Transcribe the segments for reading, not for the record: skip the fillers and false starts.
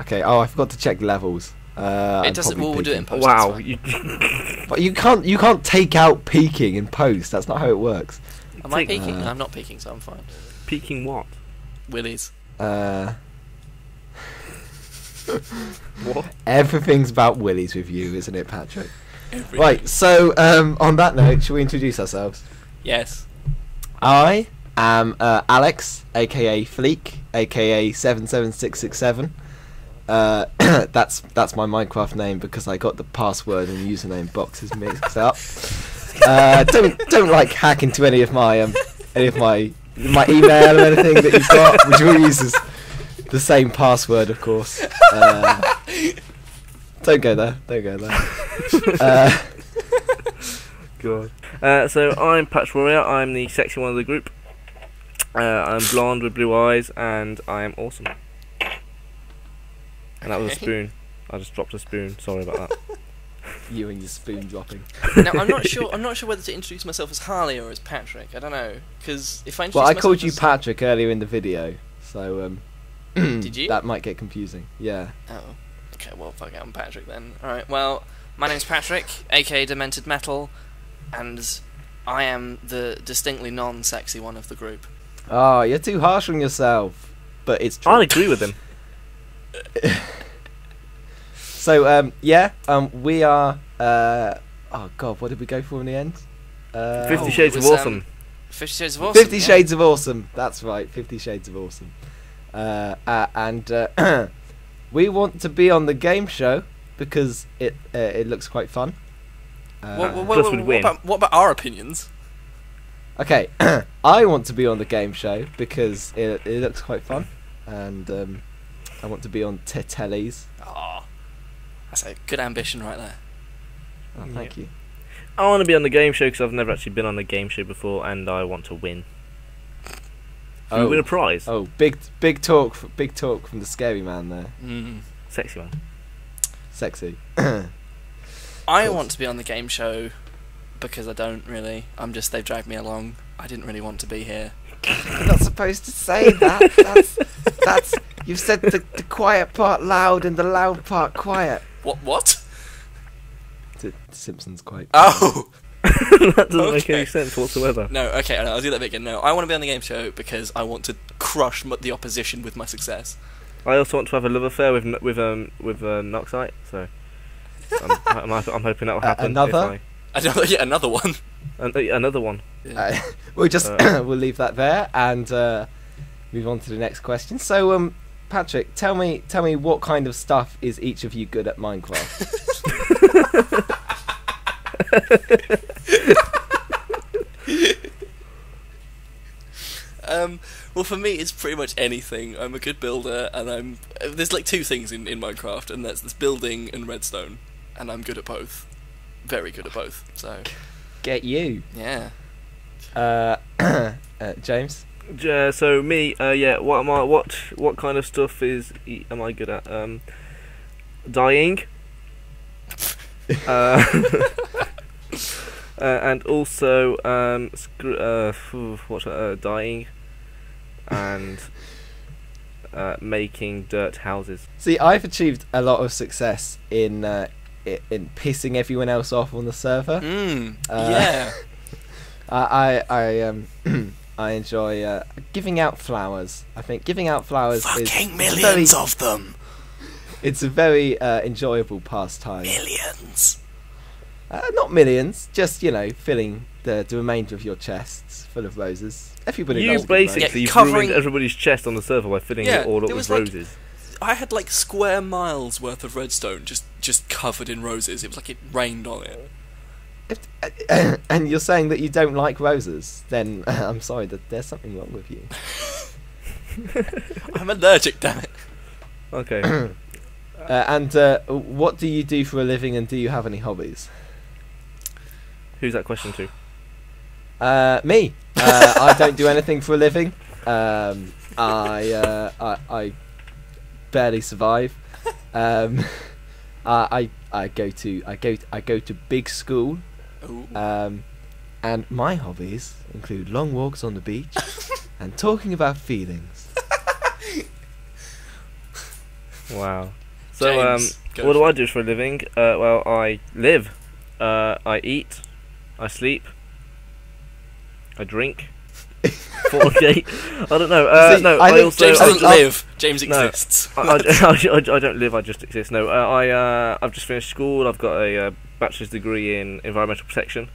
Okay. Oh, I forgot to check levels. It doesn't. We'll do it in post. Wow. But you can't take out peeking in post. That's not how it works. Am I peeking? No, I'm not peeking, so I'm fine. Peeking what? Willies. What? Everything's about willies with you, isn't it, Patrick? Everything. Right. So, on that note, shall we introduce ourselves? Yes. I am Alex, aka Fleek, aka 77667. That's my Minecraft name because I got the password and username boxes mixed up. Don't like hack into any of my email or anything that you've got, which all uses the same password, of course. Don't go there. God. So I'm Patchwarrior. I'm the sexy one of the group. I'm blonde with blue eyes, and I am awesome. And that was a spoon. I just dropped a spoon. Sorry about that. You and your spoon dropping. Now I'm not sure whether to introduce myself as Harley or as Patrick. I don't know, because if I introduce Well, I myself called you as... Patrick earlier in the video, so Did you? that might get confusing. Yeah. Oh. Okay. Well, fuck it. I'm Patrick then. All right. Well, my name's Patrick, aka DementedMetal, and I am the distinctly non-sexy one of the group. Oh, you're too harsh on yourself. But it's true. I agree with him. So, we are. Oh God, what did we go for in the end? 50 Shades of Awesome. 50 Shades of Awesome. 50 Shades of Awesome. That's right, 50 Shades of Awesome. And we want to be on the game show because it looks quite fun. Plus we'd win. What about our opinions? Okay, I want to be on the game show because it looks quite fun, and I want to be on tellies. Oh, that's a good ambition right there. Oh, thank you. I want to be on the game show because I've never actually been on a game show before, and I want to win. Oh, win a prize. Oh, big talk from the scary man there. Sexy one. Sexy. I want to be on the game show because I don't really. They've dragged me along. I didn't really want to be here. You're not supposed to say that. That's you've said the quiet part loud and the loud part quiet. What? The Simpsons quite. Oh! That doesn't make any sense whatsoever. No, okay, I'll do that bit again. No, I want to be on the game show because I want to crush the opposition with my success. I also want to have a love affair with Noxite, so I'm hoping that will happen. Another one. Another one. Yeah. We'll leave that there and move on to the next question. So, Patrick, tell me what kind of stuff is each of you good at Minecraft? Well, for me, it's pretty much anything. I'm a good builder, and there's like two things in Minecraft, and that's this building and redstone, and I'm good at both. Very good at both. So. Get you. Yeah. James. So me, what kind of stuff am I good at? Dying. And also dying and making dirt houses. See, I've achieved a lot of success in pissing everyone else off on the server. Yeah. I enjoy giving out flowers. I think giving out flowers fucking millions of them. It's a very enjoyable pastime. Millions. Not millions, just filling the remainder of your chests full of roses. Everybody You loves basically ruined everybody's chest on the server by filling it all up with roses. I had like square miles worth of redstone just covered in roses. It was like it rained on it. And you're saying that you don't like roses? Then I'm sorry, that there's something wrong with you. I'm allergic, damn it. Okay. And what do you do for a living, and do you have any hobbies? Who's that question to? Me. I don't do anything for a living. I barely survive. I go to big school. And my hobbies include long walks on the beach and talking about feelings. Wow. So, James, go what do for I it. do for a living? Well, I live, I eat, I sleep, I drink, fornicate. I don't know. See, No, I I think also James I- doesn't I- live. James No. exists. I don't live. I just exist. No, I've just finished school. I've got a bachelor's degree in environmental protection.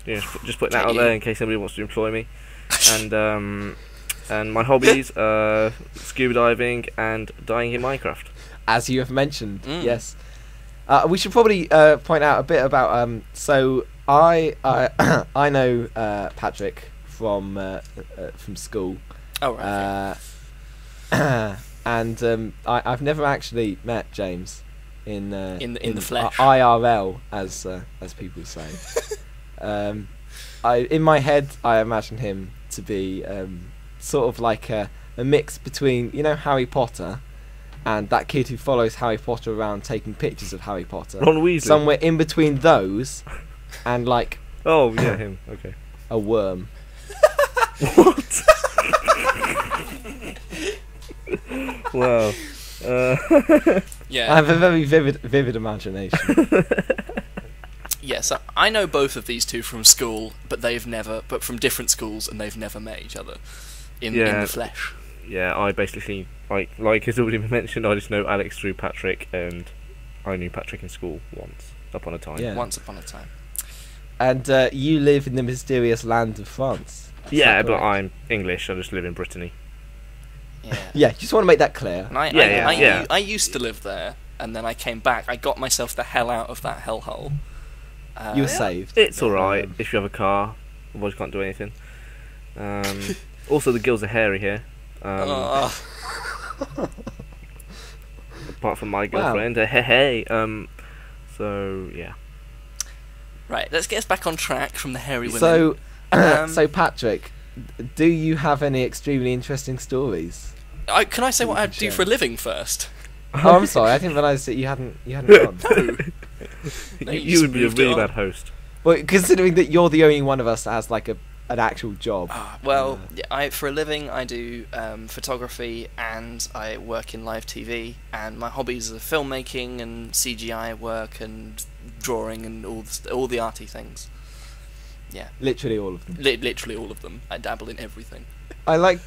You know, just putting that out there in case somebody wants to employ me. And my hobbies are scuba diving and dying in Minecraft. As you have mentioned, Mm. yes. We should probably point out a bit about. So I I know Patrick from school, Oh right. and I've never actually met James in the flesh. IRL, as people say. In my head, I imagine him to be sort of like a mix between, you know, Harry Potter and that kid who follows Harry Potter around taking pictures of Harry Potter. Ron Weasley. Somewhere in between those and like Oh yeah, him. Okay. a worm. What? Wow. Yeah. I have a very vivid imagination. Yes, I know both of these two from school, but from different schools, and they've never met each other in the flesh. Yeah, I basically like has already been mentioned. I just know Alex through Patrick, and I knew Patrick in school once upon a time. Yeah. Once upon a time. And you live in the mysterious land of France. Is Yeah, that but correct? I'm English. I just live in Brittany. Yeah. Yeah, just want to make that clear. And I used to live there, and then I came back. I got myself the hell out of that hellhole. You were saved. It's alright if you have a car. Otherwise, you can't do anything. Also, the gills are hairy here. Apart from my girlfriend. Hey. So yeah. Right, let's get us back on track from the hairy women. So, so Patrick, do you have any extremely interesting stories? Can I say what I do for a living first? Oh, I'm sorry, I didn't realise that you hadn't gone. No, You would be a moved really on. bad host. Well, considering that you're the only one of us that has like an actual job. Well, for a living, I do photography and I work in live TV. And my hobbies are filmmaking and CGI work and drawing and all the arty things. Yeah, Literally all of them. literally all of them. I dabble in everything. I like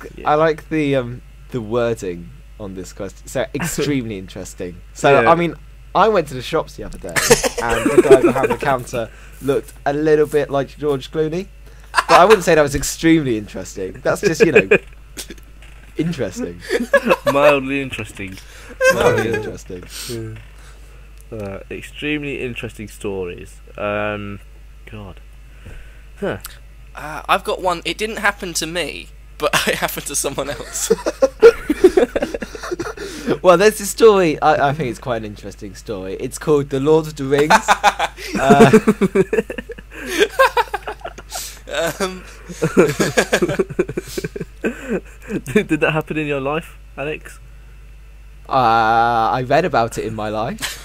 the wording on this question. So extremely interesting. So Yeah. I mean, I went to the shops the other day, and the guy behind the counter looked a little bit like George Clooney. But I wouldn't say that was extremely interesting. That's just, you know, interesting. Mildly interesting. Very interesting. Extremely interesting stories. God. Huh. I've got one. It didn't happen to me, but it happened to someone else. Well, there's this story. I think it's quite an interesting story. It's called The Lord of the Rings. Did that happen in your life, Alex? I read about it in my life.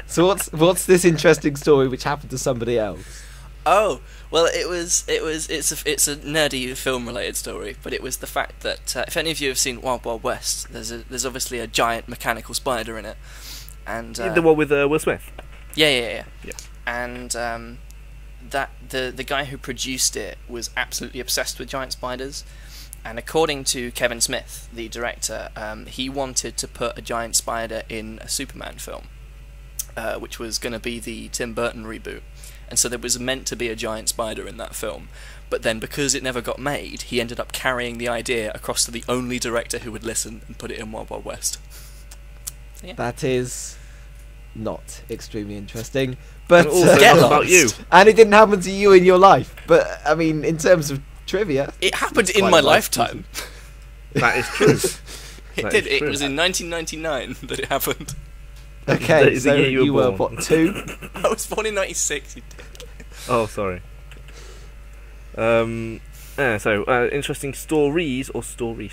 So what's this interesting story which happened to somebody else? Oh, well, it's a nerdy film related story, but it was the fact that if any of you have seen Wild Wild West, there's obviously a giant mechanical spider in it, and The one with Will Smith. yeah. Yeah. And that the guy who produced it was absolutely obsessed with giant spiders, and according to Kevin Smith, the director, he wanted to put a giant spider in a Superman film, which was going to be the Tim Burton reboot. And so there was meant to be a giant spider in that film, but then because it never got made, he ended up carrying the idea across to the only director who would listen and put it in Wild Wild West. So, yeah. That is not extremely interesting, but And also Get not about lost. you. and it didn't happen to you in your life. But I mean, in terms of trivia, It happened it's in quite my nice, lifetime. That is true. It That did. is It true. was in 1999 that it happened. Okay, That is the so year you were were born. what, 2? I was born in 96. Oh, sorry. Interesting stories or stories.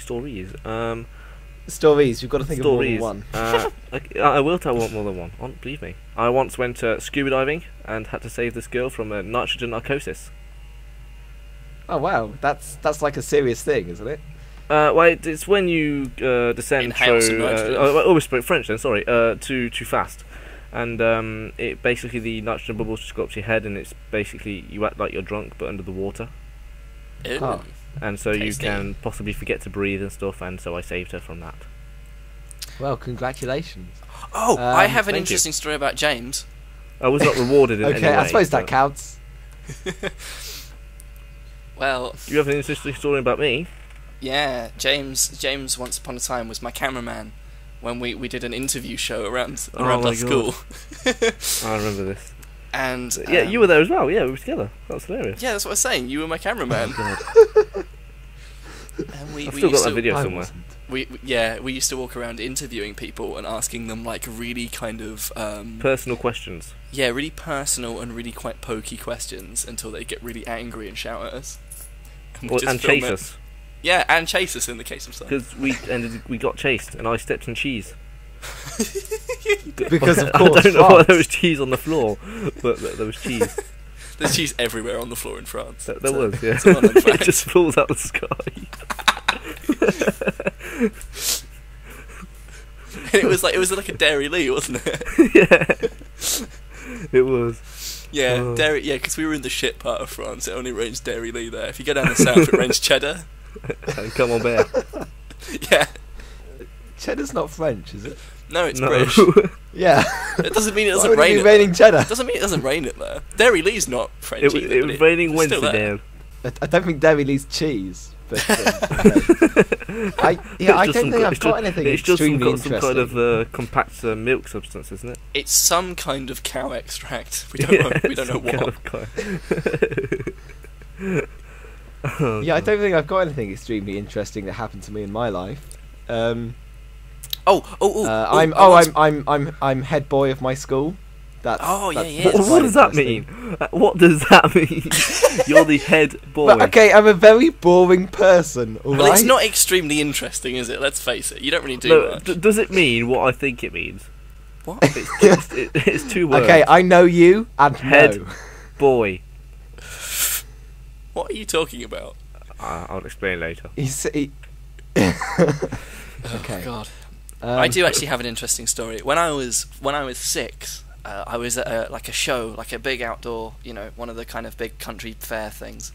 Stories. You've got to think Stories. of more than one. I will tell one more than one. Believe me. I once went scuba diving and had to save this girl from nitrogen narcosis. Oh wow, that's like a serious thing, isn't it? Well, it's when you descend Inhale some through. nitrogen. I almost spoke French then. Sorry. Too fast, and it basically the nitrogen bubbles just go up to your head, and it's basically you act like you're drunk but under the water, Ooh. Oh. and so Tasty. you can possibly forget to breathe and stuff. And so I saved her from that. Well, congratulations. Oh, I have an thank you. interesting story about James. I was not rewarded in any Okay, way. I suppose that but counts. Well, You have an interesting story about me. yeah, James once upon a time was my cameraman when we did an interview show around Oh our my school. I remember this. And Yeah, you were there as well. Yeah, we were together. That was hilarious. Yeah, that's what I was saying. You were my cameraman. God. And we I've still got used that to, video I somewhere. wasn't. we used to walk around interviewing people and asking them like really kind of Personal questions. yeah, really personal and really quite pokey questions until they get really angry and shout at us. And we just And film chase it. us. Yeah, and chase us in the case of some. Because we got chased and I stepped in cheese. Because of I course, don't know why France. there was cheese on the floor, but there was cheese. There's cheese everywhere on the floor in France. There It's a- was, yeah. it's a well-known It fact. just falls out of the sky. It was like a Dairy Lee, wasn't it? Yeah. It was. Yeah, Oh. Dairy. Yeah, because we were in the shit part of France. It only rains Dairy Lee there. If you go down the south, it rains cheddar. And come on, bear. Yeah. Cheddar's not French, is it? No, it's No. British. Yeah. It doesn't mean it Why doesn't would rain it it be raining cheddar? there. Doesn't mean it doesn't rain it there. Dairy Lee's not French It either. was but raining it's still Wednesday, there. Dan. I don't think Dairy Lee's cheese. But, okay. I don't think I've got anything It's just extremely got some kind of compact milk substance, isn't it? It's some kind of cow extract. We don't Yeah, know. We don't know some kind what. of Oh, Yeah, I God. don't think I've got anything extremely interesting that happened to me in my life. I'm head boy of my school. That's What does that mean? What does that mean? You're the head boy. But, okay, I'm a very boring person. All Well, right. it's not extremely interesting, is it? Let's face it. You don't really do No, much. does it mean what I think it means? What? It's two words. Okay, I know you and Head. no. Boy. What are you talking about? I'll explain later. He... Okay. Oh, God. Um, I do actually have an interesting story. When I was 6, I was at a show, like a big outdoor, one of the kind of big country fair things,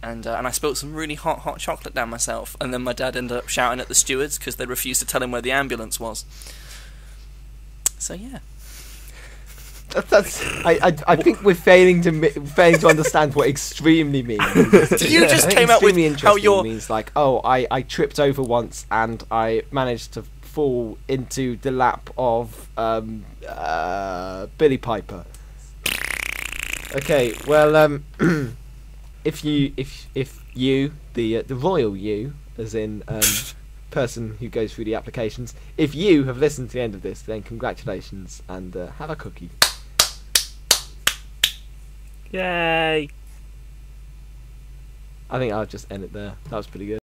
and I spilt some really hot chocolate down myself, and then my dad ended up shouting at the stewards because they refused to tell him where the ambulance was. So yeah. I think we're failing to understand what extremely means. You just I think came out with extremely how interesting you're- means like, oh, I tripped over once and I managed to fall into the lap of Billy Piper. Okay, well, if you the royal you, as in person who goes through the applications, if you have listened to the end of this, then congratulations and have a cookie. Yay! I think I'll just end it there. That was pretty good.